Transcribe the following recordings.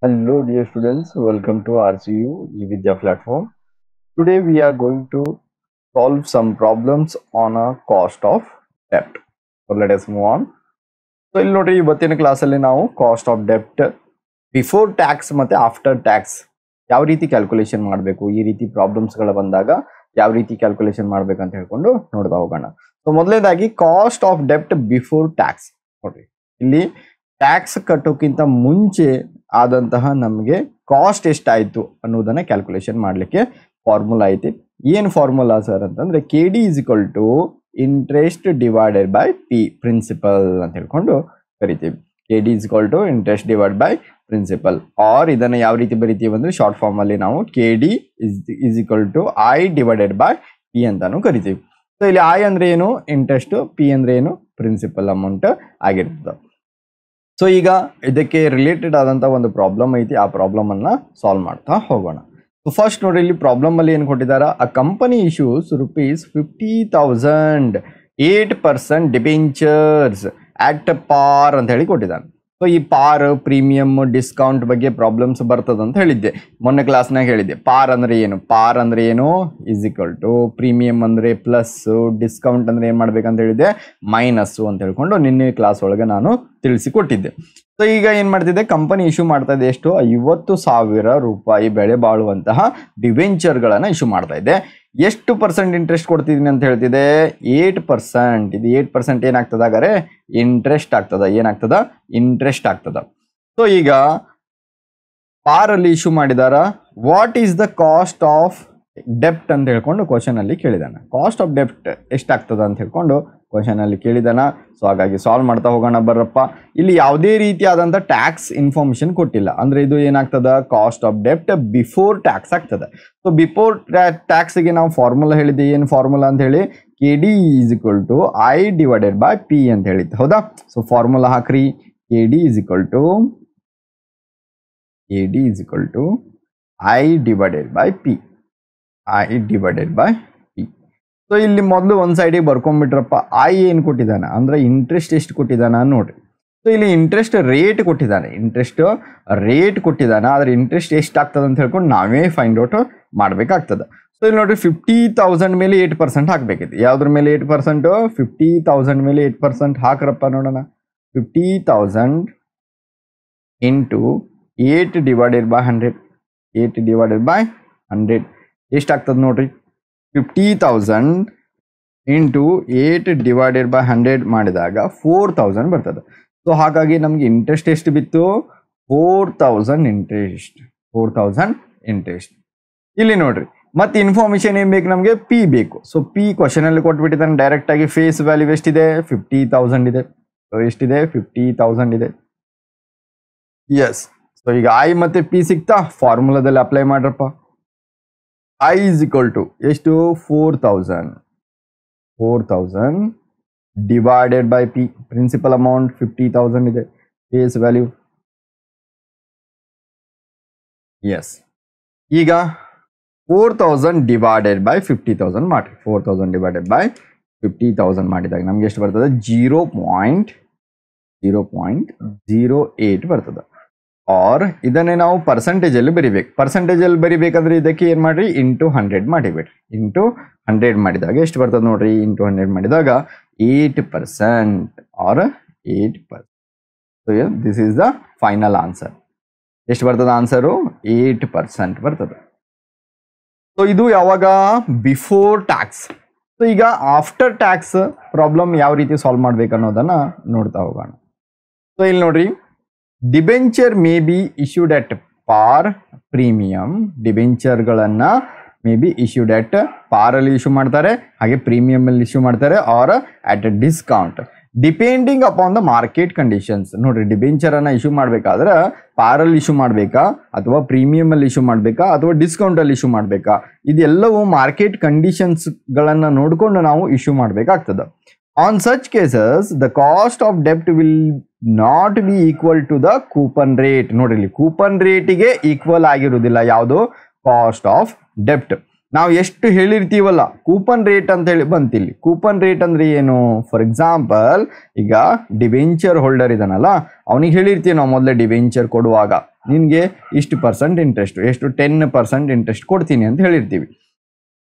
Hello, dear students. Welcome to RCU eVidya platform. Today, we are going to solve some problems on a cost of debt. So, let us move on. So, ಇಲ್ಲಿ ನೋಡ್ರಿ ಇವತ್ತಿನ ಕ್ಲಾಸಲ್ಲಿ ನಾವು cost of ಡೆಪ್ಟ್ before tax ಮತ್ತೆ after tax ಯಾವ ರೀತಿ calculation ಮಾಡಬೇಕು, ಈ ರೀತಿ ಪ್ರಾಬ್ಲಮ್ಸ್ಗಳು ಬಂದಾಗ ಯಾವ ರೀತಿ ಕ್ಯಾಲ್ಕುಲೇಷನ್ ಮಾಡ್ಬೇಕಂತ ಹೇಳ್ಕೊಂಡು ನೋಡ್ತಾ ಹೋಗೋಣ. ಸೊ ಮೊದಲನೇದಾಗಿ ಕಾಸ್ಟ್ ಆಫ್ ಡೆಪ್ಟ್ ಬಿಫೋರ್ ಟ್ಯಾಕ್ಸ್ ನೋಡ್ರಿ, ಇಲ್ಲಿ ಟ್ಯಾಕ್ಸ್ ಕಟ್ಟೋಕ್ಕಿಂತ ಮುಂಚೆ ಆದಂತಹ ನಮಗೆ ಕಾಸ್ಟ್ ಎಷ್ಟಾಯಿತು ಅನ್ನೋದನ್ನ ಕ್ಯಾಲ್ಕುಲೇಷನ್ ಮಾಡಲಿಕ್ಕೆ ಫಾರ್ಮುಲಾ ಐತಿ. ಏನು ಫಾರ್ಮುಲಾ ಸರ್ ಅಂತಂದ್ರೆ K D is equal to interest divided by P principal ಅಂತ ಹೇಳ್ಕೊಂಡು ಕರಿತೀವಿ. K D is equal to interest divide by principal, or ಇದನ್ನು ಯಾವ ರೀತಿ ಬರಿತೀವಿ ಅಂದ್ರೆ ಶಾರ್ಟ್ ಫಾರ್ಮ್ ಅಲ್ಲಿ ನಾವು K D is equal to I divided by P ಅಂತಾನು ಕರಿತೀವಿ. ಸೊ ಇಲ್ಲಿ ಐ ಅಂದ್ರೆ ಏನು ಇಂಟ್ರೆಸ್ಟ್, ಪಿ ಅಂದ್ರೆ ಏನು ಪ್ರಿನ್ಸಿಪಲ್ ಅಮೌಂಟ್ ಆಗಿರ್ತದೆ. ಸೊ ಈಗ ಇದಕ್ಕೆ ರಿಲೇಟೆಡ್ ಆದಂಥ ಒಂದು ಪ್ರಾಬ್ಲಮ್ ಐತಿ, ಆ ಪ್ರಾಬ್ಲಮ್ ಅನ್ನ ಸಾಲ್ವ್ ಮಾಡ್ತಾ ಹೋಗೋಣ. ಸೊ ಫಸ್ಟ್ ನೋಡಿ, ಇಲ್ಲಿ ಪ್ರಾಬ್ಲಮ್ ಅಲ್ಲಿ ಏನು ಕೊಟ್ಟಿದ್ದಾರೆ, ಅ ಕಂಪನಿ ಇಶ್ಯೂಸ್ ₹50,000 8% ಡಿಬೆಂಚರ್ಸ್ ಆಟ್ ಪಾರ್ ಅಂತ ಹೇಳಿ ಕೊಟ್ಟಿದ್ದಾನೆ. ಸೊ ಈ ಪಾರ್ ಪ್ರೀಮಿಯಂ ಡಿಸ್ಕೌಂಟ್ ಬಗ್ಗೆ ಪ್ರಾಬ್ಲಮ್ಸ್ ಬರ್ತದೆ ಅಂತ ಹೇಳಿದ್ದೆ, ಮೊನ್ನೆ ಕ್ಲಾಸ್ನಾಗ ಹೇಳಿದ್ದೆ. ಪಾರ್ ಅಂದ್ರೆ ಏನು, ಪಾರ್ ಅಂದ್ರೆ ಏನು ಇಸ್ ಈಕ್ವಲ್ ಟು ಪ್ರೀಮಿಯಂ ಅಂದ್ರೆ ಪ್ಲಸ್, ಡಿಸ್ಕೌಂಟ್ ಅಂದ್ರೆ ಏನ್ ಮಾಡ್ಬೇಕಂತ ಹೇಳಿದ್ದೆ ಮೈನಸ್ಸು ಅಂತ ಹೇಳ್ಕೊಂಡು ನಿನ್ನೆ ಕ್ಲಾಸ್ ಒಳಗೆ ನಾನು ತಿಳಿಸಿಕೊಟ್ಟಿದ್ದೆ. ಸೊ ಈಗ ಏನ್ ಮಾಡ್ತಿದ್ದೆ, ಕಂಪನಿ ಇಶ್ಯೂ ಮಾಡ್ತಾ ಇದೆ ಎಷ್ಟು, ₹50,000 ಬೆಲೆ ಬಾಳುವಂತಹ ಡಿವೆಂಚರ್ಗಳನ್ನ ಇಶ್ಯೂ ಮಾಡ್ತಾ ಇದೆ. ಎಷ್ಟು ಪರ್ಸೆಂಟ್ ಇಂಟ್ರೆಸ್ಟ್ ಕೊಡ್ತಿದ್ದೀನಿ ಅಂತ ಹೇಳ್ತಿದೆ, 8%. ಇದು 8% ಏನಾಗ್ತದ, ಹಾಗಾದ್ರೆ ಇಂಟ್ರೆಸ್ಟ್ ಆಗ್ತದ. ಏನಾಗ್ತದ, ಇಂಟ್ರೆಸ್ಟ್ ಆಗ್ತದ. ಸೊ ಈಗ ಪಾರ್ ಅಲ್ಲಿ ಇಶ್ಯೂ ಮಾಡಿದಾರ, what is the cost of ಡೆಪ್ಟ್ ಅಂತ ಹೇಳ್ಕೊಂಡು ಕ್ವಶನ್ ಅಲ್ಲಿ ಕೇಳಿದಾನ. ಕಾಸ್ಟ್ ಆಫ್ ಡೆಪ್ಟ್ ಎಷ್ಟಾಗ್ತದ ಅಂತ ಹೇಳ್ಕೊಂಡು ಕ್ವಶನ್ ಅಲ್ಲಿ ಕೇಳಿದಾನ. ಸೊ ಹಾಗಾಗಿ ಸಾಲ್ವ್ ಮಾಡ್ತಾ ಹೋಗೋಣ ಬರ್ರಪ್ಪ. ಇಲ್ಲಿ ಯಾವುದೇ ರೀತಿಯಾದಂಥ ಟ್ಯಾಕ್ಸ್ ಇನ್ಫಾರ್ಮೇಶನ್ ಕೊಟ್ಟಿಲ್ಲ, ಅಂದ್ರೆ ಇದು ಏನಾಗ್ತದ, ಕಾಸ್ಟ್ ಆಫ್ ಡೆಪ್ಟ್ ಬಿಫೋರ್ ಟ್ಯಾಕ್ಸ್ ಆಗ್ತದೆ. ಸೊ ಬಿಫೋರ್ ಟ್ಯಾಕ್ಸ್ಗೆ ನಾವು ಫಾರ್ಮುಲಾ ಹೇಳಿದ್ದೆ, ಏನು ಫಾರ್ಮುಲಾ ಅಂತ ಹೇಳಿ, K D is equal to I divided by P ಅಂತ ಹೇಳಿದ್ದು, ಹೌದಾ. ಸೊ ಫಾರ್ಮುಲಾ ಹಾಕ್ರಿ, K D is equal to I divided by P, I divided by P. So ಇಲ್ಲಿ ಮೊದಲು ಒಂದು ಸೈಡಿಗೆ ಬರ್ಕೊಂಡ್ಬಿಟ್ರಪ್ಪ, ಐ ಏನು ಕೊಟ್ಟಿದ್ದಾನೆ ಅಂದ್ರೆ ಇಂಟ್ರೆಸ್ಟ್ ಎಷ್ಟು ಕೊಟ್ಟಿದ್ದಾನ ನೋಡ್ರಿ. ಸೊ ಇಲ್ಲಿ ಇಂಟ್ರೆಸ್ಟ್ ರೇಟ್ ಕೊಟ್ಟಿದ್ದಾನೆ, ಆದ್ರೆ ಇಂಟ್ರೆಸ್ಟ್ ಎಷ್ಟಾಗ್ತದೆ ಅಂತ ಹೇಳ್ಕೊಂಡು ನಾವೇ ಫೈಂಡ್ ಔಟ್ ಮಾಡ್ಬೇಕಾಗ್ತದೆ. ಸೊ ಇಲ್ಲಿ ನೋಡ್ರಿ, 50,000 ಮೇಲೆ 8% ಹಾಕ್ಬೇಕಿತ್ತು. ಯಾವ್ದ್ರ ಮೇಲೆ 8%, 50,000 ಮೇಲೆ 8% ಹಾಕ್ರಪ್ಪ ನೋಡೋಣ. 50,000 into 8 divided by 100, 8 divided by 100 ಎಷ್ಟಾಗ್ತದೆ ನೋಡ್ರಿ, 50,000 ಇಂಟು 8 ಡಿವೈಡೆಡ್ ಬೈ 100 ಮಾಡಿದಾಗ 4,000 ಬರ್ತದೆ. ಸೊ ಹಾಗಾಗಿ ನಮ್ಗೆ ಇಂಟ್ರೆಸ್ಟ್ ಎಷ್ಟು ಬಿತ್ತು, 4,000 ಇಂಟ್ರೆಸ್ಟ್. ಇಲ್ಲಿ ನೋಡ್ರಿ, ಮತ್ತೆ ಇನ್ಫಾರ್ಮೇಶನ್ ಏನ್ ಬೇಕು ನಮಗೆ, ಪಿ ಬೇಕು. ಸೊ ಪಿ ಕ್ವಶನ್ ಅಲ್ಲಿ ಕೊಟ್ಬಿಟ್ಟಿದ್ದಾನೆ ಡೈರೆಕ್ಟ್ ಆಗಿ. ಫೇಸ್ ವ್ಯಾಲ್ಯೂ ಎಷ್ಟಿದೆ, 50,000 ಇದೆ. ಸೊ ಎಷ್ಟಿದೆ, 50,000 ಇದೆ. ಎಸ್. ಸೊ ಈಗ ಐ ಮತ್ತೆ ಪಿ ಸಿಕ್ತಾ, ಫಾರ್ಮುಲಾದಲ್ಲಿ ಅಪ್ಲೈ ಮಾಡ್ರಪ್ಪ. ಐ ಇಸ್ ಈಕ್ವಲ್ ಟು ಎಷ್ಟು, 4,000 divided by P, principal amount 50,000 ಇದೆ, ಫೇಸ್ ವ್ಯಾಲ್ಯೂ. ಎಸ್. ಈಗ 4,000 ಡಿವೈಡೆಡ್ ಬೈ 50,000 ಮಾಡಿ. 4,000 ಡಿವೈಡೆಡ್ ಬೈ 50,000 ಮಾಡಿದಾಗ ನಮ್ಗೆ ಎಷ್ಟು ಬರ್ತದೆ, 0.08 ಬರ್ತದೆ. ಆರ್ ಇದನ್ನೇ ನಾವು ಪರ್ಸೆಂಟೇಜ್ ಅಲ್ಲಿ ಬರಿಬೇಕು. ಪರ್ಸೆಂಟೇಜ್ ಅಲ್ಲಿ ಬರಿಬೇಕಂದ್ರೆ ಇದಕ್ಕೆ ಏನ್ ಮಾಡ್ರಿ, ಇಂಟು 100 ಮಾಡಿಬಿಡ್ರಿ. ಇಂಟು 100 ಮಾಡಿದಾಗ ಎಷ್ಟು ಬರ್ತದೆ ನೋಡ್ರಿ, ಇಂಟು 100 ಮಾಡಿದಾಗ 8% or 8%. So this is the final answer. ಎಷ್ಟು ಬರ್ತದೆ ಆನ್ಸರು, 8% ಬರ್ತದೆ. ಸೊ ಇದು ಯಾವಾಗ, ಬಿಫೋರ್ ಟ್ಯಾಕ್ಸ್. ಸೊ ಈಗ ಆಫ್ಟರ್ ಟ್ಯಾಕ್ಸ್ ಪ್ರಾಬ್ಲಮ್ ಯಾವ ರೀತಿ ಸಾಲ್ವ್ ಮಾಡ್ಬೇಕು ಅನ್ನೋದನ್ನ ನೋಡ್ತಾ ಹೋಗೋಣ. ಸೊ ಇಲ್ಲಿ ನೋಡ್ರಿ, debenture may be issued at par premium. ಡಿಬೆಂಚರ್ಗಳನ್ನ may be issued at par ಅಲ್ಲಿ ಇಶ್ಯೂ ಮಾಡ್ತಾರೆ, ಹಾಗೆ ಪ್ರೀಮಿಯಂ ಅಲ್ಲಿ ಇಶ್ಯೂ ಮಾಡ್ತಾರೆ, or at discount depending upon the market conditions. ನೋಡ್ರಿ, ಡಿಬೆಂಚರ್ ಅನ್ನ ಇಶ್ಯೂ ಮಾಡ್ಬೇಕಾದ್ರೆ ಪಾರ್ ಅಲ್ಲಿ ಇಶ್ಯೂ ಮಾಡ್ಬೇಕಾ, ಅಥವಾ ಪ್ರೀಮಿಯಂ ಅಲ್ಲಿ ಇಶ್ಯೂ ಮಾಡ್ಬೇಕಾ, ಅಥವಾ ಡಿಸ್ಕೌಂಟ್ ಅಲ್ಲಿ ಇಶ್ಯೂ ಮಾಡ್ಬೇಕಾ, ಇದೆಲ್ಲವೂ ಮಾರ್ಕೆಟ್ ಕಂಡೀಷನ್ಸ್ ಗಳನ್ನ ನೋಡ್ಕೊಂಡು ನಾವು ಇಶ್ಯೂ ಮಾಡ್ಬೇಕಾಗ್ತದೆ. On such cases, the cost of debt will not be equal to the coupon rate. ನೋಡ್ರಿ, ಕೂಪನ್ ರೇಟಿಗೆ ಈಕ್ವಲ್ ಆಗಿರುವುದಿಲ್ಲ ಯಾವುದು, ಕಾಸ್ಟ್ ಆಫ್ ಡೆಪ್ಟ್. ನಾವು ಎಷ್ಟು ಹೇಳಿರ್ತೀವಲ್ಲ ಕೂಪನ್ ರೇಟ್ ಅಂತ ಹೇಳಿ ಬಂತಿಲ್ಲಿ. ಕೂಪನ್ ರೇಟ್ ಅಂದ್ರೆ ಏನು, ಫಾರ್ ಎಕ್ಸಾಂಪಲ್ ಈಗ ಡಿವೆಂಚರ್ ಹೋಲ್ಡರ್ ಇದಾನಲ್ಲ, ಅವನಿಗೆ ಹೇಳಿರ್ತೀವಿ ನಾವು ಮೊದಲೇ ಡಿವೆಂಚರ್ ಕೊಡುವಾಗ, ನಿನಗೆ ಇಷ್ಟು ಪರ್ಸೆಂಟ್ ಇಂಟ್ರೆಸ್ಟ್, ಎಷ್ಟು 10% ಇಂಟ್ರೆಸ್ಟ್ ಕೊಡ್ತೀನಿ ಅಂತ ಹೇಳಿರ್ತೀವಿ.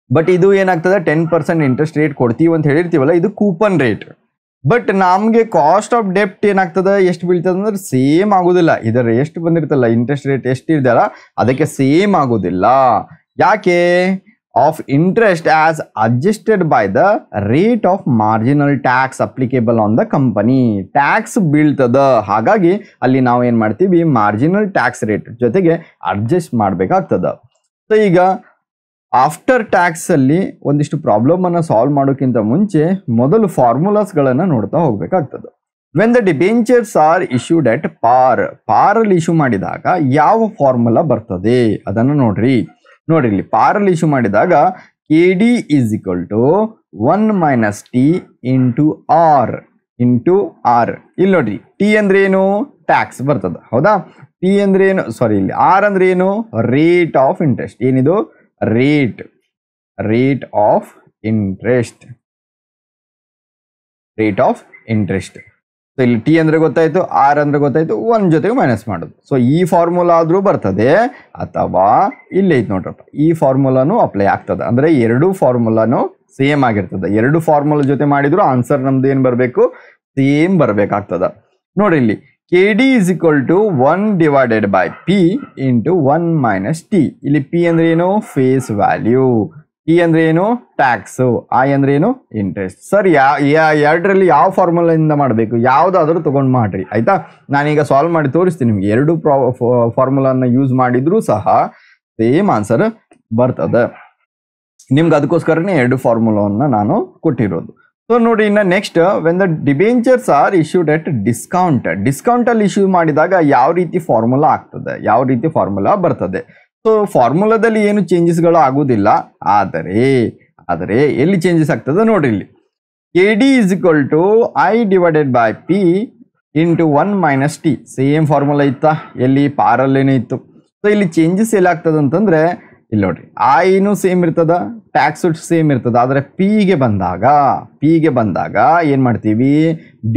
ಬಟ್ ಇದು ಏನಾಗ್ತದೆ, 10% ಇಂಟ್ರೆಸ್ಟ್ ರೇಟ್ ಕೊಡ್ತೀವಿ ಅಂತ ಹೇಳಿರ್ತೀವಲ್ಲ, ಇದು ಕೂಪನ್ ರೇಟ್. ಬಟ್ ನಮಗೆ ಕಾಸ್ಟ್ ಆಫ್ ಡೆಪ್ಟ್ ಏನಾಗ್ತದೆ, ಎಷ್ಟು ಬೀಳ್ತದೆ ಅಂದ್ರೆ ಸೇಮ್ ಆಗೋದಿಲ್ಲ. ಇದರ ಎಷ್ಟು ಬಂದಿರ್ತಲ್ಲ ಇಂಟ್ರೆಸ್ಟ್ ರೇಟ್ ಎಷ್ಟು ಇದೆಯಲ್ಲ ಅದಕ್ಕೆ ಸೇಮ್ ಆಗೋದಿಲ್ಲ. ಯಾಕೆ? Of interest as adjusted by the rate of marginal tax applicable on the company. Tax ಬೀಳ್ತದ, ಹಾಗಾಗಿ ಅಲ್ಲಿ ನಾವು ಏನು ಮಾಡ್ತೀವಿ, ಮಾರ್ಜಿನಲ್ ಟ್ಯಾಕ್ಸ್ ರೇಟ್ ಜೊತೆಗೆ ಅಡ್ಜಸ್ಟ್ ಮಾಡಬೇಕಾಗ್ತದ. ಸೊ ಈಗ ಆಫ್ಟರ್ ಟ್ಯಾಕ್ಸ್ ಅಲ್ಲಿ ಒಂದಿಷ್ಟು ಪ್ರಾಬ್ಲಮ್ ಅನ್ನು ಸಾಲ್ವ್ ಮಾಡೋಕ್ಕಿಂತ ಮುಂಚೆ ಮೊದಲು ಫಾರ್ಮುಲಾಸ್ಗಳನ್ನು ನೋಡ್ತಾ ಹೋಗ್ಬೇಕಾಗ್ತದೆ. When the debentures are issued at par ಅಲ್ಲಿ ಇಶ್ಯೂ ಮಾಡಿದಾಗ ಯಾವ ಫಾರ್ಮುಲಾ ಬರ್ತದೆ ಅದನ್ನು ನೋಡ್ರಿ. ಇಲ್ಲಿ ಪಾರಲ್ಲಿ ಇಶ್ಯೂ ಮಾಡಿದಾಗ KD is equal to 1 minus T into R. ಇಲ್ಲಿ ನೋಡ್ರಿ, ಟಿ ಅಂದ್ರೆ ಏನು, ಟ್ಯಾಕ್ಸ್ ಬರ್ತದೆ, ಹೌದಾ? ಟಿ ಅಂದ್ರೆ ಏನು, ಸಾರಿ, ಇಲ್ಲಿ ಆರ್ ಅಂದ್ರೆ ಏನು, ರೇಟ್ ಆಫ್ ಇಂಟ್ರೆಸ್ಟ್. ಏನಿದು, ರೇಟ್ ಆಫ್ ಇಂಟ್ರೆಸ್ಟ್. ಸೊ ಇಲ್ಲಿ ಟಿ ಅಂದ್ರೆ ಗೊತ್ತಾಯ್ತು, ಆರ್ ಅಂದ್ರೆ ಗೊತ್ತಾಯ್ತು, 1 ಜೊತೆಗೆ ಮೈನಸ್ ಮಾಡೋದು. ಸೊ ಈ ಫಾರ್ಮುಲಾ ಆದ್ರೂ ಬರ್ತದೆ, ಅಥವಾ ಇಲ್ಲೇ ಐತೆ ನೋಡ್ರಪ್ಪ, ಈ ಫಾರ್ಮುಲಾನು ಅಪ್ಲೈ ಆಗ್ತದೆ. ಅಂದ್ರೆ ಎರಡು ಫಾರ್ಮುಲಾನು ಸೇಮ್ ಆಗಿರ್ತದೆ. ಎರಡು ಫಾರ್ಮುಲಾ ಜೊತೆ ಮಾಡಿದ್ರು ಆನ್ಸರ್ ನಮ್ದು ಏನ್ ಬರಬೇಕು, ಸೇಮ್ ಬರಬೇಕಾಗ್ತದ. ನೋಡ್ರಿ ಇಲ್ಲಿ KD is equal to 1 divided by P into 1 minus T. ಇಲ್ಲಿ P ಅಂದ್ರೆ ಏನು, ಫೇಸ್ ವ್ಯಾಲ್ಯೂ, ಟಿ ಅಂದ್ರೆ ಏನು, ಟ್ಯಾಕ್ಸ್, ಐ ಅಂದ್ರೆ ಏನು, ಇಂಟ್ರೆಸ್ಟ್. ಸರ್ ಎರಡರಲ್ಲಿ ಯಾವ ಫಾರ್ಮುಲಾ ಇಂದ ಮಾಡಬೇಕು, ಯಾವ್ದಾದ್ರೂ ತಗೊಂಡು ಮಾಡ್ರಿ, ಆಯ್ತಾ? ನಾನೀಗ ಸಾಲ್ವ್ ಮಾಡಿ ತೋರಿಸ್ತೀನಿ ನಿಮ್ಗೆ. ಎರಡು ಫಾರ್ಮುಲಾನ ಯೂಸ್ ಮಾಡಿದ್ರೂ ಸಹ ಸೇಮ್ ಆನ್ಸರ್ ಬರ್ತದೆ. ನಿಮ್ಗೆ ಅದಕ್ಕೋಸ್ಕರನೇ ಎರಡು ಫಾರ್ಮುಲಾವನ್ನ ನಾನು ಕೊಟ್ಟಿರೋದು. ಸೊ ನೋಡಿ, ಇನ್ನು next, when the debentures are issued at discount ಅಲ್ಲಿ ಇಶ್ಯೂ ಮಾಡಿದಾಗ ಯಾವ ರೀತಿ ಫಾರ್ಮುಲಾ ಆಗ್ತದೆ, ಯಾವ ರೀತಿ ಫಾರ್ಮುಲಾ ಬರ್ತದೆ. ಸೊ ಫಾರ್ಮುಲಾದಲ್ಲಿ ಏನು ಚೇಂಜಸ್ಗಳು ಆಗುವುದಿಲ್ಲ, ಆದರೆ ಎಲ್ಲಿ ಚೇಂಜಸ್ ಆಗ್ತದೆ ನೋಡ್ರಿ. ಇಲ್ಲಿ KD is equal to I divided by P into 1 minus T. Same formula ಇತ್ತಾ, ಎಲ್ಲಿ ಪಾರಲ್ಲೇನೇ ಇತ್ತು. ಸೊ ಇಲ್ಲಿ ಚೇಂಜಸ್ ಎಲ್ಲಿ ಆಗ್ತದೆ ಅಂತಂದ್ರೆ, ಇಲ್ಲಿ ನೋಡ್ರಿ, ಐನು ಸೇಮ್ ಇರ್ತದ, ಟ್ಯಾಕ್ಸ್ ಸೇಮ್ ಇರ್ತದ, ಆದರೆ ಪಿಗೆ ಬಂದಾಗ ಏನ್ ಮಾಡ್ತೀವಿ,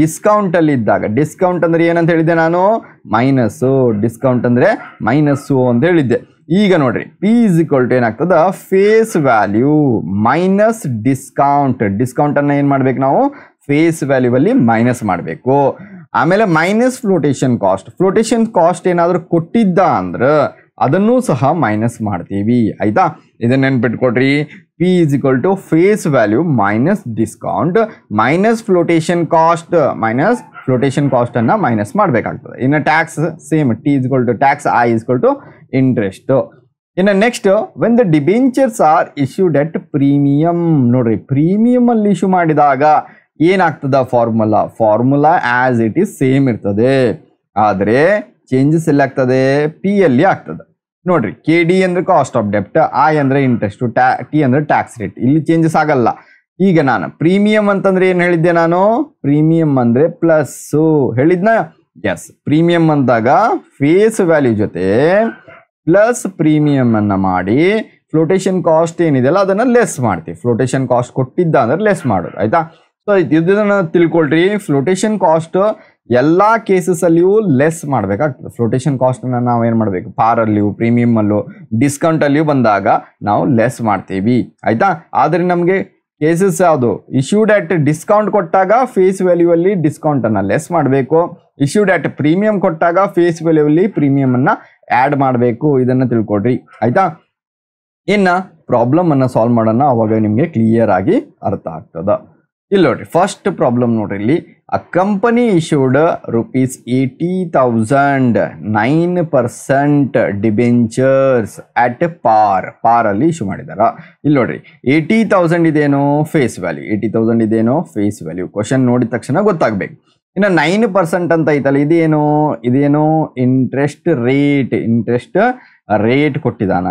ಡಿಸ್ಕೌಂಟ್ ಅಲ್ಲಿ ಇದ್ದಾಗ, ಡಿಸ್ಕೌಂಟ್ ಅಂದ್ರೆ ಏನಂತ ಹೇಳಿದ್ದೆ ನಾನು, ಮೈನಸ್ಸು, ಡಿಸ್ಕೌಂಟ್ ಅಂದ್ರೆ ಮೈನಸ್ಸು ಅಂತ ಹೇಳಿದ್ದೆ. ಈಗ ನೋಡ್ರಿ, P is equal to ಏನಾಗ್ತದ, ಫೇಸ್ ವ್ಯಾಲ್ಯೂ ಮೈನಸ್ ಡಿಸ್ಕೌಂಟ್ ಅನ್ನ ಏನ್ ಮಾಡ್ಬೇಕು ನಾವು, ಫೇಸ್ ವ್ಯಾಲ್ಯೂ ಅಲ್ಲಿ ಮೈನಸ್ ಮಾಡಬೇಕು. ಆಮೇಲೆ ಮೈನಸ್ ಫ್ಲೋಟೇಷನ್ ಕಾಸ್ಟ್ ಏನಾದ್ರೂ ಕೊಟ್ಟಿದ್ದ ಅಂದ್ರೆ ಅದನ್ನು ಸಹ ಮೈನಸ್ ಮಾಡ್ತೀವಿ, ಆಯ್ತಾ? ಇದನ್ನ ನೆನ್ಪಿಟ್ಕೊಡ್ರಿ, P is equal to face value minus discount minus flotation cost ಅನ್ನ ಮೈನಸ್ ಮಾಡಬೇಕಾಗ್ತದೆ. ಇನ್ನು tax same, T is equal to tax, I is equal to interest. ಇನ್ನು next, when the debentures are issued at premium. ನೋಡ್ರಿ, premium ಅಲ್ಲಿ issue ಮಾಡಿದಾಗ ಏನಾಗ್ತದ, formula as it is same ಇರ್ತದೆ, ಆದರೆ ಚೇಂಜಸ್ ಎಲ್ಲಿ ಆಗ್ತದೆ, ಪಿ ಅಲ್ಲಿ ಆಗ್ತದೆ. ನೋಡ್ರಿ, KD ಅಂದ್ರೆ ಕಾಸ್ಟ್ ಆಫ್ ಡೆಪ್ಟ್, ಐ ಅಂದ್ರೆ ಇಂಟ್ರೆಸ್ಟ್, ಟಿ ಅಂದ್ರೆ ಟ್ಯಾಕ್ಸ್ ರೇಟ್. ಇಲ್ಲಿ ಚೇಂಜಸ್ ಆಗಲ್ಲ. ಈಗ ನಾನು ಪ್ರೀಮಿಯಂ ಅಂತಂದ್ರೆ ಏನ್ ಹೇಳಿದ್ದೆ, ನಾನು ಪ್ರೀಮಿಯಂ ಅಂದ್ರೆ ಪ್ಲಸ್ ಹೇಳಿದ್ನ. ಎಸ್, ಪ್ರೀಮಿಯಂ ಅಂದಾಗ ಫೇಸ್ ವ್ಯಾಲ್ಯೂ ಜೊತೆ ಪ್ಲಸ್ ಪ್ರೀಮಿಯಂ ಅನ್ನ ಮಾಡಿ ಫ್ಲೋಟೇಷನ್ ಕಾಸ್ಟ್ ಏನಿದೆಯಲ್ಲ ಅದನ್ನ ಲೆಸ್ ಮಾಡ್ತೀವಿ. ಫ್ಲೋಟೇಷನ್ ಕಾಸ್ಟ್ ಕೊಟ್ಟಿದ್ದ ಅಂದ್ರೆ ಲೆಸ್ ಮಾಡೋದು, ಆಯ್ತಾ? ಸೊ ಇದನ್ನ ತಿಳ್ಕೊಳ್ರಿ, ಫ್ಲೋಟೇಷನ್ ಕಾಸ್ಟ್ ಎಲ್ಲಾ ಕೇಸಸ್ ಅಲ್ಲಿಯೂ ಲೆಸ್ ಮಾಡ್ಬೇಕಾಗ್ತದೆ. ಫ್ಲೋಟೇಷನ್ ಕಾಸ್ಟ್ ಅನ್ನ ನಾವು ಏನ್ ಮಾಡ್ಬೇಕು, ಪಾರಲ್ಲಿಯೂ, ಪ್ರೀಮಿಯಂ ಅಲ್ಲೂ, ಡಿಸ್ಕೌಂಟ್ ಅಲ್ಲಿಯೂ ಬಂದಾಗ ನಾವು ಲೆಸ್ ಮಾಡ್ತೀವಿ, ಆಯ್ತಾ? ಆದ್ರೆ ನಮ್ಗೆ ಕೇಸಸ್ ಯಾವುದು, ಇಶ್ಯೂಡ್ ಅಟ್ ಡಿಸ್ಕೌಂಟ್ ಕೊಟ್ಟಾಗ ಫೇಸ್ ವ್ಯಾಲ್ಯೂ ಅಲ್ಲಿ ಡಿಸ್ಕೌಂಟ್ ಅನ್ನ ಲೆಸ್ ಮಾಡಬೇಕು, ಇಶ್ಯೂಡ್ ಅಟ್ ಪ್ರೀಮಿಯಂ ಕೊಟ್ಟಾಗ ಫೇಸ್ ವ್ಯಾಲ್ಯೂ ಅಲ್ಲಿ ಪ್ರೀಮಿಯಂ ಅನ್ನ ಆಡ್ ಮಾಡಬೇಕು. ಇದನ್ನ ತಿಳ್ಕೊಡ್ರಿ, ಆಯ್ತಾ? ಇನ್ನ ಪ್ರಾಬ್ಲಮ್ ಅನ್ನ ಸಾಲ್ವ್ ಮಾಡೋಣ, ಅವಾಗ ನಿಮ್ಗೆ ಕ್ಲಿಯರ್ ಆಗಿ ಅರ್ಥ ಆಗ್ತದ. ಇಲ್ಲಿ ನೋಡ್ರಿ, ಫಸ್ಟ್ ಪ್ರಾಬ್ಲಮ್ ನೋಡ್ರಿ, ಇಲ್ಲಿ ಅ company issued ₹80,000 9% debentures at par ಅಲ್ಲಿ ಇಶ್ಯೂ ಮಾಡಿದಾರ. ಇಲ್ಲಿ ನೋಡ್ರಿ, 80,000 ಇದೇನೋ ಫೇಸ್ ವ್ಯಾಲ್ಯೂ. ಕ್ವಶನ್ ನೋಡಿದ ತಕ್ಷಣ ಗೊತ್ತಾಗ್ಬೇಕು. ಇನ್ನು 9% ಅಂತ ಐತಲ್ಲ, ಇದೇನು ಇಂಟ್ರೆಸ್ಟ್ ರೇಟ್ ಕೊಟ್ಟಿದಾನ,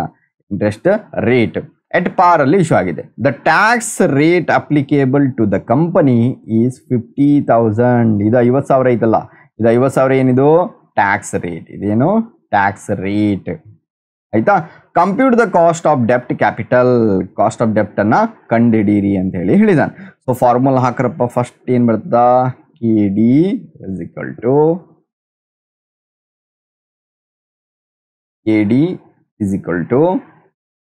ಇಂಟ್ರೆಸ್ಟ್ ರೇಟ್ ಎಟ್ ಪಾರ್ ಅಲ್ಲಿ ಇಶ್ಯೂ ಆಗಿದೆ. The tax rate applicable to the company is 50,000. ಇದು 50,000 ಐತಲ್ಲ, ಇದು 50,000 ಏನಿದು ಟ್ಯಾಕ್ಸ್ ರೇಟ್, ಇದೇನು ಟ್ಯಾಕ್ಸ್ ರೇಟ್, ಆಯ್ತಾ? ಕಂಪ್ಯೂಟ್ ದ ಕಾಸ್ಟ್ ಆಫ್ ಡೆಪ್ಟ್ ಕ್ಯಾಪಿಟಲ್, ಕಾಸ್ಟ್ ಆಫ್ ಡೆಪ್ಟ್ ಅನ್ನ ಕಂಡಿಡೀರಿ ಅಂತ ಹೇಳಿದಾನೆ. So formula ಹಾಕ್ರಪ್ಪ. ಫಸ್ಟ್ ಏನ್ ಬರ್ತದ, KD is equal to KD is equal to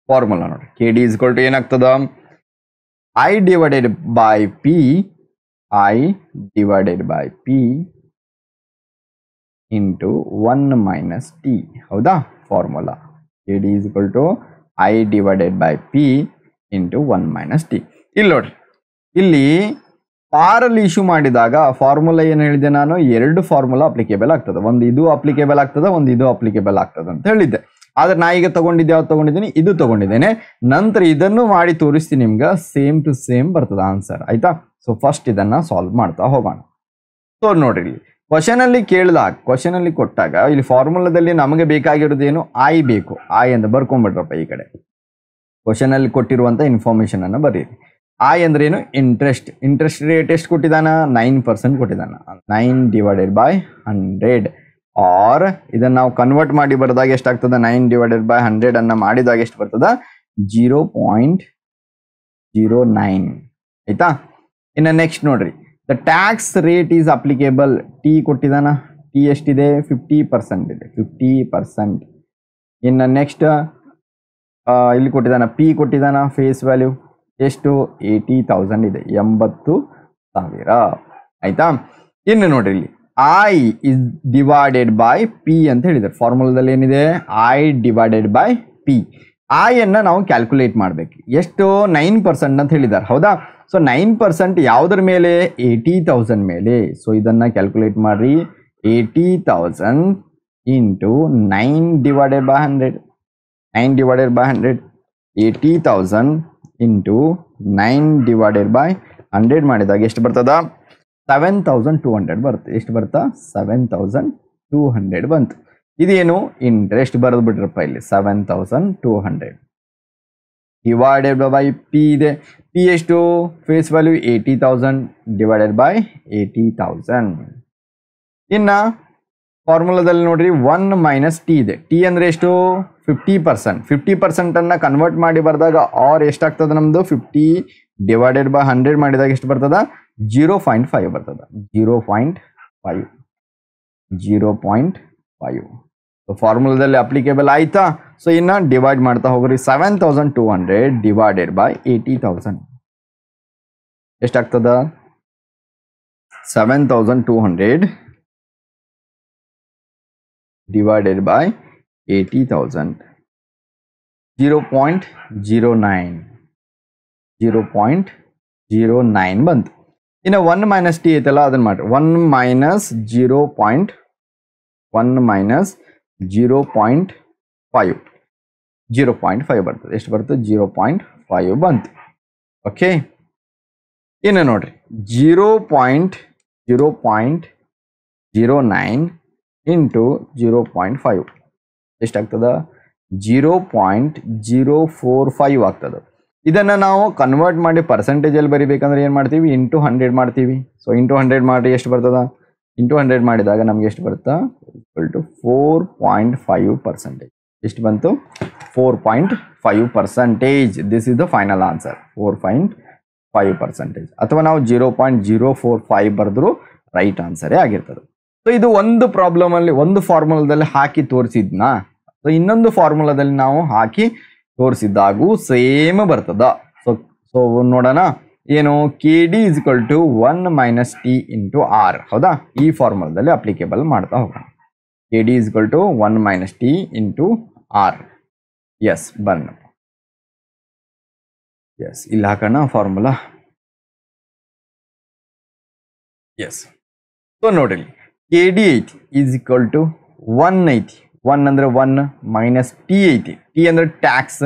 formula ನೋಡಿ, KD is equal to ಏನಾಗ್ತದ, I divided by P into 1 minus T. ಹೌದಾ? Formula KD is equal to I divided by P into 1 minus T. ಇಲ್ಲಿ ನೋಡ್ರಿ, ಇಲ್ಲಿ ಪಾರಲ್ಲಿ issue ಮಾಡಿದಾಗ formula ಏನು ಹೇಳಿದೆ ನಾನು, ಎರಡು ಫಾರ್ಮುಲಾ ಅಪ್ಲಿಕೇಬಲ್ ಆಗ್ತದೆ, ಒಂದು ಇದು ಅಪ್ಲಿಕೇಬಲ್ ಆಗ್ತದೆ, ಒಂದು ಇದು ಅಪ್ಲಿಕೇಬಲ್ ಆಗ್ತದೆ ಅಂತ ಹೇಳಿದ್ದೆ. ಆದ್ರೆ ನಾ ಈಗ ತಗೊಂಡಿದ್ದೆ, ಯಾವ್ದು ತಗೊಂಡಿದ್ದೀನಿ, ಇದು ತಗೊಂಡಿದ್ದೇನೆ. ನಂತರ ಇದನ್ನು ಮಾಡಿ ತೋರಿಸ್ತೀನಿ ನಿಮ್ಗೆ, ಸೇಮ್ ಟು ಸೇಮ್ ಬರ್ತದೆ ಆನ್ಸರ್. ಆಯ್ತಾ? ಸೊ ಫಸ್ಟ್ ಇದನ್ನ ಸಾಲ್ವ್ ಮಾಡ್ತಾ ಹೋಗೋಣ. ಸೊ ನೋಡ್ರಿ, ಇಲ್ಲಿ ಕ್ವಶನ್ ಅಲ್ಲಿ ಕೇಳಿದಾಗ, ಕ್ವಶನ್ ಅಲ್ಲಿ ಕೊಟ್ಟಾಗ ಇಲ್ಲಿ ಫಾರ್ಮುಲಾದಲ್ಲಿ ನಮಗೆ ಬೇಕಾಗಿರೋದು ಏನು, ಐ ಬೇಕು. ಐ ಅಂತ ಬರ್ಕೊಂಡ್ಬಿಟ್ರಪ್ಪ ಈ ಕಡೆ. ಕ್ವಶನ್ ಅಲ್ಲಿ ಕೊಟ್ಟಿರುವಂತ ಇನ್ಫಾರ್ಮೇಶನ್ ಅನ್ನ ಬರೀರಿ. ಐ ಅಂದ್ರೆ ಏನು, ಇಂಟ್ರೆಸ್ಟ್ ರೇಟ್ ಎಷ್ಟು ಕೊಟ್ಟಿದ್ದಾನ, 9% ಕೊಟ್ಟಿದ್ದಾನ. 9 divided by 100, ಆರ್ ಇದನ್ನ ನಾವು ಕನ್ವರ್ಟ್ ಮಾಡಿ ಬರೆದಾಗ ಎಷ್ಟಾಗ್ತದ, 9 divided by 100 ಅನ್ನ ಮಾಡಿದಾಗ ಎಷ್ಟು ಬರ್ತದ, 0.09. ಆಯ್ತಾ? ಇನ್ನು ನೆಕ್ಸ್ಟ್ ನೋಡ್ರಿ, the tax rate is applicable. T ಕೊಟ್ಟಿದ್ದಾನ, ಟಿ ಎಷ್ಟಿದೆ, 50% ಇದೆ, 50%. ಇನ್ನು ನೆಕ್ಸ್ಟ್ ಇಲ್ಲಿ ಕೊಟ್ಟಿದ್ದಾನ, ಪಿ ಕೊಟ್ಟಿದ್ದಾನ, ಫೇಸ್ ವ್ಯಾಲ್ಯೂ ಎಷ್ಟು, 80,000 ಇದೆ, 80,000. ಆಯ್ತಾ? ಇನ್ನು ನೋಡ್ರಿ, ಇಲ್ಲಿ I is divided by P ಅಂತ ಹೇಳಿದ್ದಾರೆ. ಫಾರ್ಮುಲಾದಲ್ಲಿ ಏನಿದೆ, I divided by P. I ಅನ್ನ ನಾವು ಕ್ಯಾಲ್ಕುಲೇಟ್ ಮಾಡ್ಬೇಕು. ಎಷ್ಟು, 9% ಅಂತ ಹೇಳಿದ್ದಾರೆ. ಹೌದಾ? ಸೊ 9% ಯಾವುದ್ರ ಮೇಲೆ, 80,000 ಮೇಲೆ. ಸೊ ಇದನ್ನ ಕ್ಯಾಲ್ಕುಲೇಟ್ ಮಾಡ್ರಿ, 80,000 into 9 divided by 100. 9 divided by 100, 80,000 into 9 divided by 100 ಮಾಡಿದಾಗ ಎಷ್ಟು ಬರ್ತದ, 7,200 ಬರುತ್ತೆ. ಎಷ್ಟು ಬರ್ತಾ, 7,200 ಬಂತು. ಇದೇನು, ಇಂಟ್ರೆಸ್ಟ್ ಬರೆದು ಬಿಟ್ರಪ್ಪ ಇಲ್ಲಿ, 7,200 ಡಿವೈಡೆಡ್ ಬೈ ಪಿ ಇದೆ. ಪಿ ಎಷ್ಟು, ಫೇಸ್ ವ್ಯಾಲ್ಯೂ 80,000 ಡಿವೈಡೆಡ್ ಬೈ 80,000. ಇನ್ನ ಫಾರ್ಮುಲಾದಲ್ಲಿ ನೋಡ್ರಿ, 1 ಮೈನಸ್ ಟಿ ಇದೆ. ಟಿ ಅಂದ್ರೆ ಎಷ್ಟು, 50%. 50% ಅನ್ನ ಕನ್ವರ್ಟ್ ಮಾಡಿ ಬರೆದಾಗ ಆರ್ ಎಷ್ಟಾಗ್ತದೆ ನಮ್ದು, 50 divided by 100 ಮಾಡಿದಾಗ ಎಷ್ಟು ಬರ್ತದ, 0.5 ಬರ್ತದ. 0.5. ಸೊ ಫಾರ್ಮುಲಾದಲ್ಲಿ ಅಪ್ಲಿಕೇಬಲ್ ಆಯ್ತಾ? ಸೊ ಇನ್ನ ಡಿವೈಡ್ ಮಾಡ್ತಾ ಹೋಗ್ರಿ, 7,200 ಡಿವೈಡೆಡ್ ಬೈ 80,000 ಎಷ್ಟಾಗ್ತದ, 7,200 divided by 80,000, 0.09. 0.09 ಬಂತು. ಇನ್ನು 1 ಮೈನಸ್ ಟಿ ಐತಲ್ಲ, ಅದನ್ನ ಮಾಡ್ರಿ. 1 ಮೈನಸ್ 0.5 0.5 ಬರ್ತದೆ. ಎಷ್ಟು ಬರ್ತದೆ, 0.5 ಬಂತು. ಓಕೆ, ಇನ್ನು ನೋಡ್ರಿ, 0.09 ಇಂಟು 0.5 ಎಷ್ಟಾಗ್ತದ, 0.045 ಆಗ್ತದೆ. ಇದನ್ನ ನಾವು ಕನ್ವರ್ಟ್ ಮಾಡಿ ಪರ್ಸೆಂಟೇಜ್ ಅಲ್ಲಿ ಬರಿಬೇಕಂದ್ರೆ ಏನು ಮಾಡ್ತೀವಿ, ಇಂಟು 100 ಮಾಡ್ತೀವಿ. ಸೊ ಇಂಟು 100 ಮಾಡಿ ಎಷ್ಟು ಬರ್ತದ, ಇಂಟು 100 ಮಾಡಿದಾಗ ನಮ್ಗೆ ಎಷ್ಟು ಬರುತ್ತಾ, ಈಕ್ವಲ್ ಟು 4.5%. ಎಷ್ಟು ಬಂತು, 4.5%. This is the final answer, 4.5%. ಅಥವಾ ನಾವು 0.045 ಬರೆದ್ರು ರೈಟ್ ಆನ್ಸರೇ ಆಗಿರ್ತದೆ. ಸೊ ಇದು ಒಂದು ಪ್ರಾಬ್ಲಮ್ ಅಲ್ಲಿ, ಒಂದು ಫಾರ್ಮುಲಾದಲ್ಲಿ ಹಾಕಿ ತೋರಿಸಿದ್ನಾ. ಸೊ ಇನ್ನೊಂದು ಫಾರ್ಮುಲಾದಲ್ಲಿ ನಾವು ಹಾಕಿ ತೋರಿಸಿದ್ದಾಗೂ ಸೇಮ್ ಬರ್ತದ. ಸೊ ನೋಡೋಣ, ಏನು, KD is equal to 1 minus T into R. ಹೌದಾ? ಈ ಫಾರ್ಮುಲಾದಲ್ಲಿ ಅಪ್ಲಿಕೇಬಲ್ ಮಾಡ್ತಾ ಹೋಗೋಣ. KD is equal to 1 minus T into R. Yes, ಬನ್. ಎಸ್, ಇಲ್ಲಿ ಹಾಕೋಣ ಫಾರ್ಮುಲಾ. ಎಸ್, ಸೊ ನೋಡಿ, KD ಐತಿ ಈಸ್ ಈಕ್ವಲ್ ಟು 1 ಐತಿ. 1 ಅಂದ್ರೆ 1 ಮೈನಸ್ ಟಿ ಐತಿ. ಟಿ ಅಂದ್ರೆ ಟ್ಯಾಕ್ಸ್.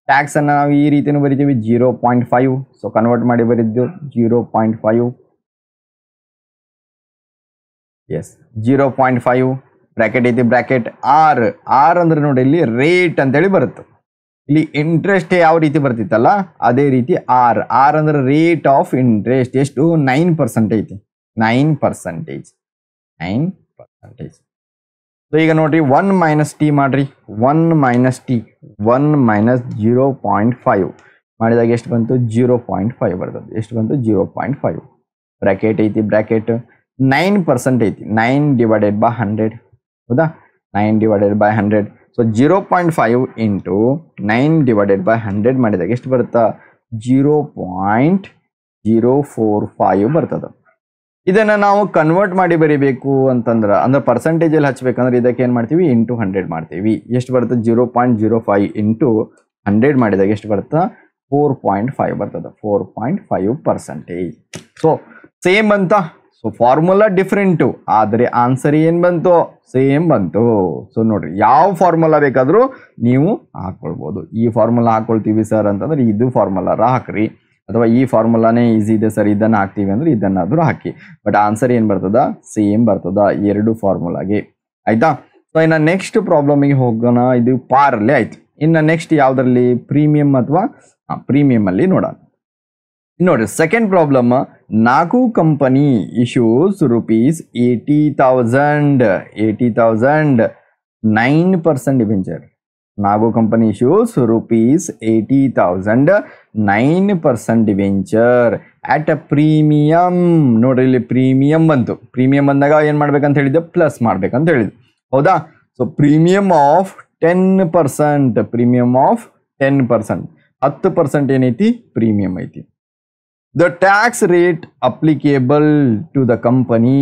ಟ್ಯಾಕ್ಸ್ ಅನ್ನ ನಾವು ಈ ರೀತಿನೂ ಬರಿತೀವಿ, 0.5. ಸೊ ಕನ್ವರ್ಟ್ ಮಾಡಿ ಬರಿದ್ದು 0.5. ಎಸ್, 0.5 ಬ್ರಾಕೆಟ್ ಐತಿ, ಬ್ರಾಕೆಟ್ ಆರ್. ಆರ್ ಅಂದ್ರೆ ನೋಡಿ ಇಲ್ಲಿ ರೇಟ್ ಅಂತೇಳಿ ಬರುತ್ತೆ. ಇಲ್ಲಿ ಇಂಟ್ರೆಸ್ಟ್ ಯಾವ ರೀತಿ ಬರ್ತಿತ್ತಲ್ಲ ಅದೇ ರೀತಿ ಆರ್. ಆರ್ ಅಂದ್ರೆ ರೇಟ್ ಆಫ್ ಇಂಟ್ರೆಸ್ಟ್. ಎಷ್ಟು, 9% ಐತಿ. 9%. ಸೊ ಈಗ ನೋಡ್ರಿ, 1 ಮೈನಸ್ ಟಿ ಮಾಡ್ರಿ. 1 ಮೈನಸ್ ಟಿ, 1 ಮೈನಸ್ 0.5 ಮಾಡಿದಾಗ ಎಷ್ಟು ಬಂತು, 0.5 ಬರ್ತದೆ. ಎಷ್ಟು ಬಂತು, 0.5. ಬ್ರಾಕೆಟ್ ಐತಿ, ಬ್ರಾಕೆಟ್ 9% ಐತಿ. 9 divided by 100. ಹೌದಾ? 9 divided by 100. So 0.5 into 9 divided by 100 ಮಾಡಿದಾಗ ಎಷ್ಟು ಬರುತ್ತಾ 0.045 ಬರ್ತದೆ. ಇದನ್ನು ನಾವು ಕನ್ವರ್ಟ್ ಮಾಡಿ ಬರೀಬೇಕು ಅಂತಂದ್ರೆ ಅಂದ್ರೆ ಪರ್ಸೆಂಟೇಜಲ್ಲಿ ಹಚ್ಬೇಕಂದ್ರೆ ಇದಕ್ಕೆ ಏನು ಮಾಡ್ತೀವಿ ಇಂಟು 100 ಮಾಡ್ತೀವಿ. ಎಷ್ಟು ಬರುತ್ತೆ 0.05 ಇಂಟು 100 ಮಾಡಿದಾಗ ಎಷ್ಟು ಬರುತ್ತಾ 4.5 ಬರ್ತದೆ 4.5%. ಸೊ ಸೇಮ್ ಬಂತ. ಸೊ ಫಾರ್ಮುಲಾ ಡಿಫ್ರೆಂಟು ಆದರೆ ಆನ್ಸರ್ ಏನು ಬಂತು ಸೇಮ್ ಬಂತು. ಸೊ ನೋಡ್ರಿ ಯಾವ ಫಾರ್ಮುಲಾ ಬೇಕಾದರೂ ನೀವು ಹಾಕ್ಕೊಳ್ಬೋದು. ಈ ಫಾರ್ಮುಲಾ ಹಾಕ್ಕೊಳ್ತೀವಿ ಸರ್ ಅಂತಂದ್ರೆ ಇದು ಫಾರ್ಮುಲಾರ ಹಾಕ್ರಿ, ಅಥವಾ ಈ ಫಾರ್ಮುಲಾನೇ ಈಸಿ ಇದೆ ಸರ್ ಇದನ್ನು ಹಾಕ್ತೀವಿ ಅಂದ್ರೆ ಇದನ್ನಾದರೂ ಹಾಕಿ. ಬಟ್ ಆನ್ಸರ್ ಏನು ಬರ್ತದ ಸೇಮ್ ಬರ್ತದ ಎರಡು ಫಾರ್ಮುಲಾಗೆ. ಆಯ್ತಾ. ಸೊ ಇನ್ನು ನೆಕ್ಸ್ಟ್ ಪ್ರಾಬ್ಲಮಿಗೆ ಹೋಗೋಣ. ಇದು ಪಾರಲ್ಲಿ ಆಯ್ತು. ಇನ್ನು ನೆಕ್ಸ್ಟ್ ಯಾವುದರಲ್ಲಿ ಪ್ರೀಮಿಯಂ ಅಥವಾ ಪ್ರೀಮಿಯಂ ಅಲ್ಲಿ ನೋಡೋಣ. ನೋಡ್ರಿ second problem. 4 company issues ₹80,000 9% debenture. 4 company issues ₹80,000 9% debenture at a premium. ನೋಡ್ರಿ ಇಲ್ಲಿ ಪ್ರೀಮಿಯಂ ಬಂತು. ಪ್ರೀಮಿಯಂ ಬಂದಾಗ ಏನು ಮಾಡ್ಬೇಕಂತ ಹೇಳಿದ್ದೆ ಪ್ಲಸ್ ಮಾಡ್ಬೇಕಂತ ಹೇಳಿದ್ದೆ ಹೌದಾ. So premium of 10%, premium of 10%, 10% ಏನೈತಿ ಪ್ರೀಮಿಯಂ ಐತಿ. The tax rate applicable to the company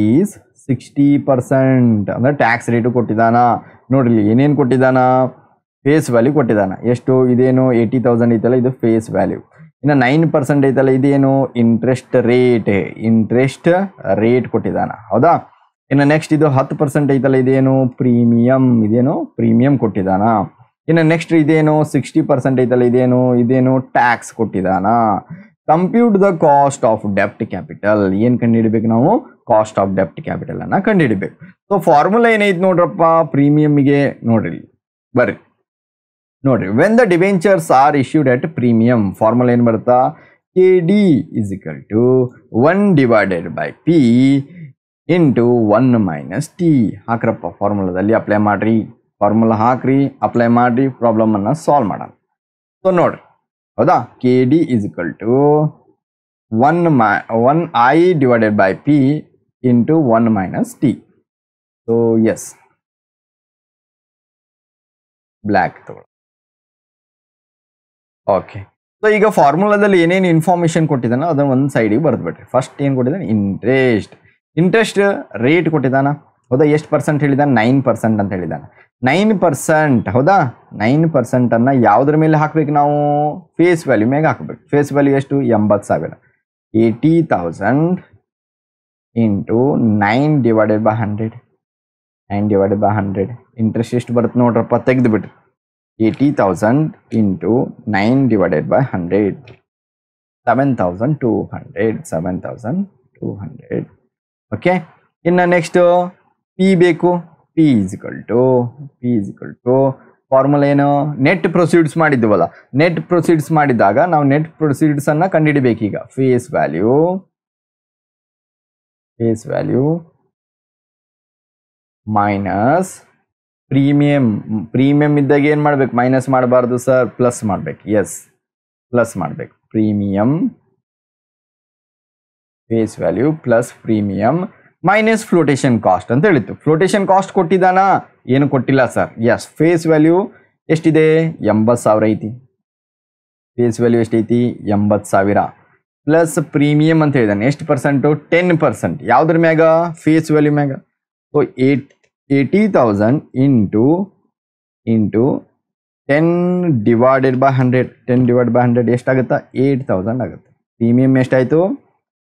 is 60%. ಅಂದ್ರೆ ಟ್ಯಾಕ್ಸ್ ರೇಟು ಕೊಟ್ಟಿದ್ದಾನ. ನೋಡ್ರಿ ಏನೇನು ಕೊಟ್ಟಿದ್ದಾನ ಫೇಸ್ ವ್ಯಾಲ್ಯೂ ಕೊಟ್ಟಿದ್ದಾನ. ಎಷ್ಟು ಇದೇನು 80,000 ಐತಲ್ಲ ಇದು ಫೇಸ್ ವ್ಯಾಲ್ಯೂ. ಇನ್ನು 9% ಐತಲ್ಲ ಇದೇನು ಇಂಟ್ರೆಸ್ಟ್ ರೇಟ್ ಕೊಟ್ಟಿದ್ದಾನ ಹೌದಾ. ಇನ್ನು ನೆಕ್ಸ್ಟ್ ಇದು 10% ಐತಲ್ಲ ಇದೇನು ಪ್ರೀಮಿಯಂ ಕೊಟ್ಟಿದ್ದಾನ. ಇನ್ನು ನೆಕ್ಸ್ಟ್ ಇದೇನು 60% ಐತಲ್ಲ ಇದೇನು ಟ್ಯಾಕ್ಸ್ ಕೊಟ್ಟಿದ್ದಾನ. ಕಂಪ್ಯೂಟ್ ದ ಕಾಸ್ಟ್ ಆಫ್ ಡೆಪ್ಟ್ ಕ್ಯಾಪಿಟಲ್. ಏನು ಕಂಡುಹಿಡಬೇಕು ನಾವು ಕಾಸ್ಟ್ ಆಫ್ ಡೆಪ್ಟ್ ಕ್ಯಾಪಿಟಲ್ ಅನ್ನ ಕಂಡುಹಿಡಬೇಕು. ಸೊ ಫಾರ್ಮುಲಾ ಏನೈತಿ ನೋಡ್ರಪ್ಪ ಪ್ರೀಮಿಯಂಗೆ ನೋಡ್ರಿ ಬರ್ರಿ ನೋಡ್ರಿ. When the debentures are issued at premium formula ಏನು ಬರುತ್ತಾ KD is equal to 1 divided by P into 1 minus T. ಹಾಕ್ರಪ್ಪ ಫಾರ್ಮುಲಾದಲ್ಲಿ apply ಮಾಡ್ರಿ. ಫಾರ್ಮುಲಾ ಹಾಕ್ರಿ ಅಪ್ಲೈ ಮಾಡ್ರಿ ಪ್ರಾಬ್ಲಮ್ ಅನ್ನ ಸಾಲ್ವ್ ಮಾಡೋಣ. ಸೊ ನೋಡ್ರಿ ಹೌದಾ KD is equal to 1I divided by P into 1 minus T. So yes, black ತಗೊಳ್ಳಿ. ಓಕೆ. ಸೊ ಈಗ ಫಾರ್ಮುಲಾದಲ್ಲಿ ಏನೇನು ಇನ್ಫಾರ್ಮೇಶನ್ ಕೊಟ್ಟಿದ್ದಾನೋ ಅದನ್ನು ಒಂದು ಸೈಡಿಗೆ ಬರೆದ್ಬಿಟ್ರಿ. ಫಸ್ಟ್ ಏನು ಕೊಟ್ಟಿದ್ದಾನೆ ಇಂಟ್ರೆಸ್ಟ್ ರೇಟ್ ಕೊಟ್ಟಿದ್ದಾನ ಹೌದಾ. ಎಷ್ಟು ಪರ್ಸೆಂಟ್ ಹೇಳಿದಾನೆ 9% ಅಂತ ಹೇಳಿದ್ದಾನೆ. 9% ಹೌದಾ. 9% ಅನ್ನ ಯಾವುದ್ರ ಮೇಲೆ ಹಾಕ್ಬೇಕು ನಾವು ಫೇಸ್ ವ್ಯಾಲ್ಯೂ ಮೇಲೆ ಹಾಕ್ಬೇಕು. ಫೇಸ್ ವ್ಯಾಲ್ಯೂ ಎಷ್ಟು 80,000. 80,000 ಇಂಟು 9 ಡಿವೈಡೆಡ್ ಬೈ 100. ಇಂಟ್ರೆಸ್ಟ್ ಎಷ್ಟು ಬರುತ್ತೆ ನೋಡ್ರಪ್ಪ ತೆಗೆದು ಬಿಡ್ರಿ. 80,000 ಇಂಟು 9 ಡಿವೈಡೆಡ್ ಬೈ 100 7,200. ಓಕೆ. ಇನ್ನು ನೆಕ್ಸ್ಟ್ ಪಿ ಬೇಕು. P is equal to formula ಏನು ನೆಟ್ ಪ್ರೊಸೀಡ್ಸ್ ಮಾಡಿದ್ವಲ್ಲ. ನೆಟ್ ಪ್ರೊಸೀಡ್ಸ್ ಮಾಡಿದಾಗ ನಾವು ನೆಟ್ ಪ್ರೊಸೀಡ್ಸ್ ಅನ್ನ ಕಂಡುಹಿಡಬೇಕು. ಈಗ ಫೇಸ್ ವ್ಯಾಲ್ಯೂ ಮೈನಸ್ ಪ್ರೀಮಿಯಂ ಇದ್ದಾಗ ಏನು ಮಾಡ್ಬೇಕು ಮೈನಸ್ ಮಾಡಬಾರ್ದು ಸರ್ ಪ್ಲಸ್ ಮಾಡ್ಬೇಕು. ಎಸ್ ಪ್ಲಸ್ ಮಾಡ್ಬೇಕು. Premium face value plus premium minus flotation cost ಅಂತ ಹೇಳಿತ್ತು. ಫ್ಲೋಟೇಷನ್ ಕಾಸ್ಟ್ ಕೊಟ್ಟಿದ್ದಾನ ಏನು ಕೊಟ್ಟಿಲ್ಲ ಸರ್. ಎಸ್ ಫೇಸ್ ವ್ಯಾಲ್ಯೂ ಎಷ್ಟಿದೆ 80,000 ಐತಿ. ಫೇಸ್ ವ್ಯಾಲ್ಯೂ ಎಷ್ಟೈತಿ 80,000 ಪ್ಲಸ್ ಪ್ರೀಮಿಯಂ ಅಂತ ಹೇಳಿದಾನೆ. ಎಷ್ಟು ಪರ್ಸೆಂಟು 10%. ಯಾವುದ್ರ ಮ್ಯಾಗ ಫೇಸ್ ವ್ಯಾಲ್ಯೂ ಮ್ಯಾಗ. ಸೊ 80,000 ಇಂಟು 10 ಡಿವೈಡೆಡ್ ಬೈ 100 ಎಷ್ಟಾಗುತ್ತಾ 8,000 ಆಗುತ್ತೆ. ಪ್ರೀಮಿಯಂ ಎಷ್ಟಾಯಿತು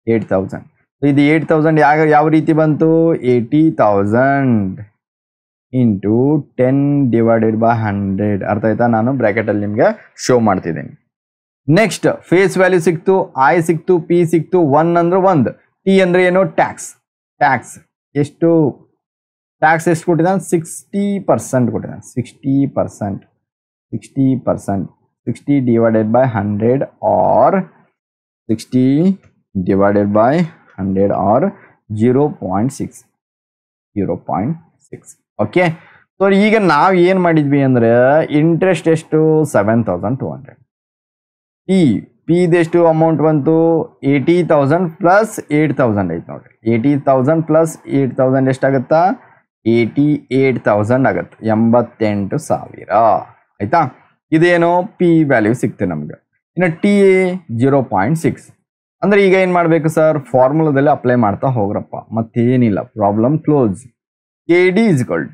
8,000. ಇದು 8,000 ಯಾವ ರೀತಿ ಬಂತು 80,000 ಇಂಟು 10 ಡಿವೈಡೆಡ್ ಬೈ 100. ಅರ್ಥ ಆಯ್ತಾ. ನಾನು ಬ್ರ್ಯಾಕೆಟಲ್ಲಿ ನಿಮಗೆ ಶೋ ಮಾಡ್ತಿದ್ದೀನಿ. ನೆಕ್ಸ್ಟ್ ಫೇಸ್ ವ್ಯಾಲ್ಯೂ ಸಿಕ್ತು, ಐ ಸಿಕ್ತು, ಪಿ ಸಿಕ್ತು. 1 ಅಂದ್ರೆ 1, ಟಿ ಅಂದ್ರೆ ಏನು ಟ್ಯಾಕ್ಸ್. ಎಷ್ಟು ಕೊಟ್ಟಿದ್ದಾನೆ 60% ಕೊಟ್ಟಿದ್ದಾನೆ. 60% divided by 100 or 60 divided by 100 or 0.6. Okay. So ಈಗ ನಾವು ಏನು ಮಾಡಿದ್ವಿ ಅಂದರೆ ಇಂಟ್ರೆಸ್ಟ್ ಎಷ್ಟು 7,200. ಪಿ ಇದೆಷ್ಟು ಅಮೌಂಟ್ ಬಂತು 80,000 ಪ್ಲಸ್ 8,000 ಐತೆ ನೋಡ್ರಿ. 80,000 ಪ್ಲಸ್ 8,000 ಎಷ್ಟಾಗುತ್ತಾ 88,000 ಆಗುತ್ತೆ, 88,000 ಆಯ್ತಾ. ಇದೇನೋ ಪಿ ವ್ಯಾಲ್ಯೂ ಸಿಕ್ತು ನಮ್ಗೆ. ಇನ್ನು ಟಿ ಎ 0.6 ಅಂದ್ರೆ ಈಗ ಏನು ಮಾಡಬೇಕು ಸರ್, ಫಾರ್ಮುಲಾದಲ್ಲಿ ಅಪ್ಲೈ ಮಾಡ್ತಾ ಹೋಗ್ರಪ್ಪ, ಮತ್ತೇನಿಲ್ಲ, problem close. K D is equal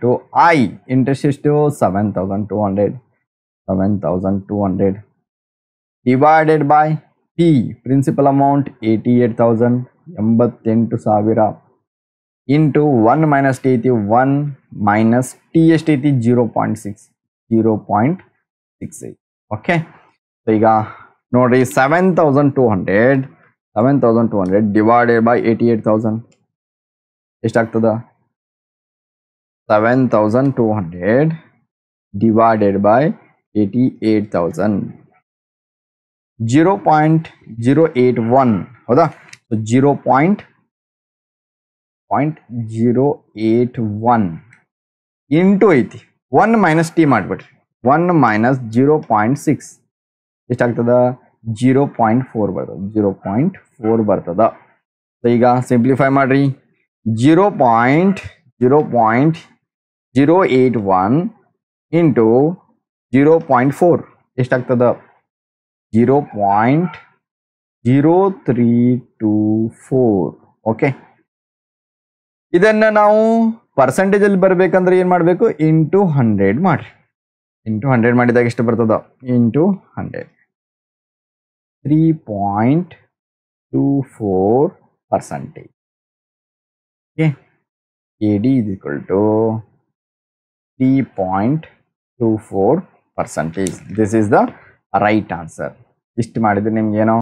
to I interest ಎಷ್ಟು 7,200 divided by P principal amount 88,000 88,000 into 1 minus T ಐತಿ 1 ಮೈನಸ್ ಟಿ ಎಷ್ಟೈತಿ 0.68. ಓಕೆ, ಈಗ ನೋಡ್ರಿ 7,200 ಡಿವೈಡೆಡ್ ಬೈ 88,000 ಎಷ್ಟಾಗ್ತದ, 7,200 ಡಿವೈಡೆಡ್ ಬೈ 88,000 0.081 ಹೌದಾ. 0.081 ಇಂಟು ಐತಿ 1 ಮೈನಸ್ ಟಿ ಮಾಡಿಬಿಡ್ರಿ, 1 ಮೈನಸ್ 0.6 ಎಷ್ಟಾಗ್ತದ 0.4 ಬರ್ತದ, 0.4 ಬರ್ತದ. ಸೊ ಈಗ ಸಿಂಪ್ಲಿಫೈ ಮಾಡ್ರಿ, 0.081 ಇಂಟು 0.4 ಎಷ್ಟಾಗ್ತದ 0.0324. ಓಕೆ, ಇದನ್ನ ನಾವು ಪರ್ಸೆಂಟೇಜ್ ಅಲ್ಲಿ ಬರಬೇಕಂದ್ರೆ ಏನು ಮಾಡಬೇಕು, ಇಂಟು 100 ಮಾಡ್ರಿ. ಇಂಟು 100 ಮಾಡಿದಾಗ ಎಷ್ಟು ಬರ್ತದ, into 100 3.24%. Okay, K D is equal to 3.24%. This is the right answer. ಇಷ್ಟು ಮಾಡಿದ್ರೆ ನಿಮ್ಗೇನೋ